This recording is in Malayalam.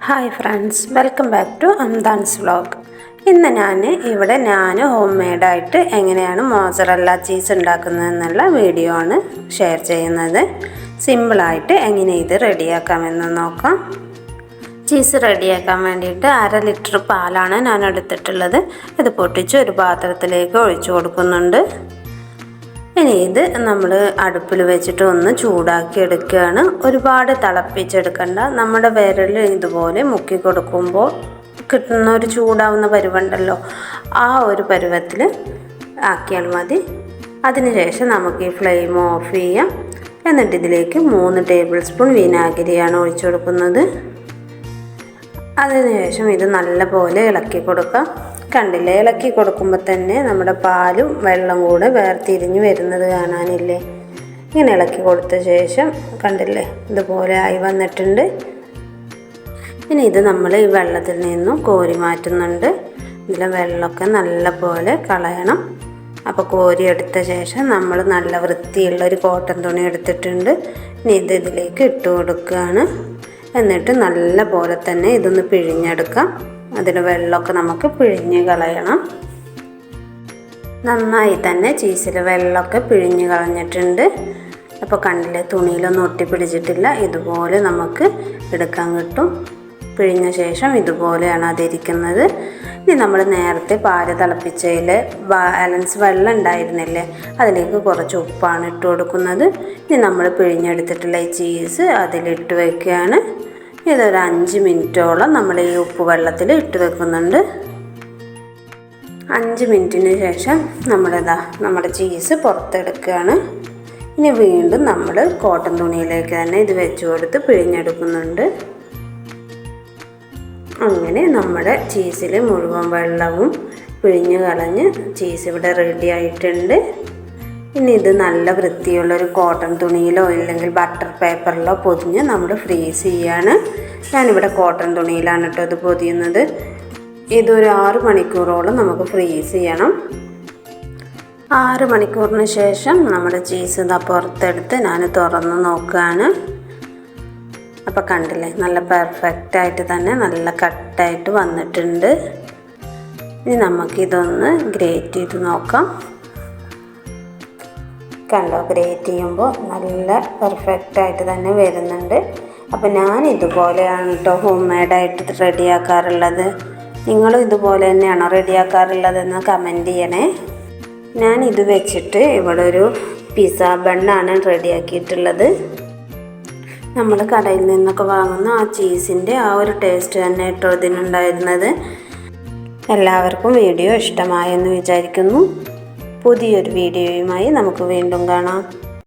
Hi friends, welcome back to അംദാൻസ് വ്ളോഗ്. ഇന്ന് ഞാൻ ഹോം മെയ്ഡായിട്ട് എങ്ങനെയാണ് മോസറല്ല ചീസ് ഉണ്ടാക്കുന്നതെന്നുള്ള വീഡിയോ ആണ് ഷെയർ ചെയ്യുന്നത്. സിമ്പിളായിട്ട് എങ്ങനെ ഇത് റെഡിയാക്കാമെന്ന് നോക്കാം. ചീസ് റെഡിയാക്കാൻ വേണ്ടിയിട്ട് 1/2 ലിറ്റർ പാലാണ് ഞാൻ എടുത്തിട്ടുള്ളത്. ഇത് പൊട്ടിച്ച് ഒരു പാത്രത്തിലേക്ക് ഒഴിച്ചു കൊടുക്കുന്നുണ്ട്. ഇനി ഇത് നമ്മൾ അടുപ്പിൽ വെച്ചിട്ട് ഒന്ന് ചൂടാക്കി എടുക്കുകയാണ്. ഒരുപാട് തിളപ്പിച്ചെടുക്കണ്ട. നമ്മുടെ വിരൽ ഇതുപോലെ മുക്കി കൊടുക്കുമ്പോൾ കിട്ടുന്ന ഒരു ചൂടാവുന്ന പരുവുണ്ടല്ലോ, ആ ഒരു പരുവത്തിൽ ആക്കിയാൽ മതി. അതിനുശേഷം നമുക്ക് ഈ ഫ്ലെയിം ഓഫ് ചെയ്യാം. എന്നിട്ട് ഇതിലേക്ക് 3 ടേബിൾ സ്പൂൺ വിനാഗിരിയാണ് ഒഴിച്ചു കൊടുക്കുന്നത്. അതിനുശേഷം ഇത് നല്ലപോലെ ഇളക്കി കൊടുക്കാം. കണ്ടില്ലേ, ഇളക്കി കൊടുക്കുമ്പോൾ തന്നെ നമ്മുടെ പാലും വെള്ളം കൂടെ വേർതിരിഞ്ഞ് വരുന്നത് കാണാനില്ലേ. ഇങ്ങനെ ഇളക്കി കൊടുത്ത ശേഷം കണ്ടില്ലേ, ഇതുപോലെ ആയി വന്നിട്ടുണ്ട്. ഇനി ഇത് നമ്മൾ ഈ വെള്ളത്തിൽ നിന്നും കോരി മാറ്റുന്നുണ്ട്. ഇതിലെ വെള്ളമൊക്കെ നല്ലപോലെ കളയണം. അപ്പോൾ കോരി എടുത്ത ശേഷം നമ്മൾ നല്ല വൃത്തിയുള്ളൊരു കോട്ടൺ തുണി എടുത്തിട്ടുണ്ട്. ഇനി ഇത് ഇതിലേക്ക് ഇട്ട് കൊടുക്കുകയാണ്. എന്നിട്ട് നല്ല പോലെ തന്നെ ഇതൊന്ന് പിഴിഞ്ഞെടുക്കാം. അതിൻ്റെ വെള്ളമൊക്കെ നമുക്ക് പിഴിഞ്ഞ് കളയണം. നന്നായി തന്നെ ചീസിൽ വെള്ളമൊക്കെ പിഴിഞ്ഞ് കളഞ്ഞിട്ടുണ്ട്. അപ്പോൾ കണ്ടില്ലേ, തുണിയിലൊന്നും ഒട്ടിപ്പിടിച്ചിട്ടില്ല. ഇതുപോലെ നമുക്ക് എടുക്കാൻ കിട്ടും. പിഴിഞ്ഞ ശേഷം ഇതുപോലെയാണ് അതിരിക്കുന്നത്. ഇനി നമ്മൾ നേരത്തെ പാല് തിളപ്പിച്ചതിൽ ബാലൻസ് വെള്ളം ഉണ്ടായിരുന്നില്ലേ, അതിലേക്ക് കുറച്ച് ഉപ്പാണ് ഇട്ട് കൊടുക്കുന്നത്. ഇനി നമ്മൾ പിഴിഞ്ഞെടുത്തിട്ടുള്ള ഈ ചീസ് അതിലിട്ട് വയ്ക്കുകയാണ്. ഇതൊരു 5 മിനിറ്റോളം നമ്മൾ ഈ ഉപ്പ് വെള്ളത്തിൽ ഇട്ട് വെക്കുന്നുണ്ട്. 5 മിനിറ്റിന് ശേഷം നമ്മുടെ ചീസ് പുറത്തെടുക്കുകയാണ്. ഇനി വീണ്ടും നമ്മൾ കോട്ടൺ തുണിയിലേക്ക് തന്നെ ഇത് വെച്ച് കൊടുത്ത് പിഴിഞ്ഞെടുക്കുന്നുണ്ട്. അങ്ങനെ നമ്മുടെ ചീസിൽ മുഴുവൻ വെള്ളവും പിഴിഞ്ഞ് കളഞ്ഞ് ചീസ് ഇവിടെ റെഡി ആയിട്ടുണ്ട്. ഇനി ഇത് നല്ല വൃത്തിയുള്ളൊരു കോട്ടൺ തുണിയിലോ ഇല്ലെങ്കിൽ ബട്ടർ പേപ്പറിലോ പൊതിഞ്ഞ് നമ്മൾ ഫ്രീസ് ചെയ്യാണ്. ഞാനിവിടെ കോട്ടൺ തുണിയിലാണ് കേട്ടോ ഇത് പൊതിയുന്നത്. ഇതൊരു 6 മണിക്കൂറോളം നമുക്ക് ഫ്രീസ് ചെയ്യണം. 6 മണിക്കൂറിന് ശേഷം നമ്മുടെ ചീസ് ഇതാ പുറത്തെടുത്ത് ഞാൻ തുറന്ന് നോക്കുകയാണ്. അപ്പോൾ കണ്ടില്ലേ, നല്ല പെർഫെക്റ്റായിട്ട് തന്നെ നല്ല കട്ടായിട്ട് വന്നിട്ടുണ്ട്. ഇനി നമുക്കിതൊന്ന് ഗ്രേറ്റ് ചെയ്ത് നോക്കാം. കണ്ടോ, ഗ്രേറ്റ് ചെയ്യുമ്പോൾ നല്ല പെർഫെക്റ്റായിട്ട് തന്നെ വരുന്നുണ്ട്. അപ്പോൾ ഞാൻ ഇതുപോലെയാണ് കേട്ടോ ഹോം മെയ്ഡായിട്ട് റെഡിയാക്കാറുള്ളത്. നിങ്ങളും ഇതുപോലെ തന്നെയാണോ റെഡിയാക്കാറുള്ളതെന്ന് കമൻറ്റ് ചെയ്യണേ. ഞാൻ ഇത് വെച്ചിട്ട് ഇവിടെ ഒരു പിസ്സ ബണ്ണാണ് റെഡിയാക്കിയിട്ടുള്ളത്. നമ്മൾ കടയിൽ നിന്നൊക്കെ വാങ്ങുന്ന ആ ചീസിൻ്റെ ആ ഒരു ടേസ്റ്റ് തന്നെ കേട്ടോ ഇതിനുണ്ടായിരുന്നത്. എല്ലാവർക്കും വീഡിയോ ഇഷ്ടമായെന്ന് വിചാരിക്കുന്നു. പുതിയൊരു വീഡിയോയുമായി നമുക്ക് വീണ്ടും കാണാം.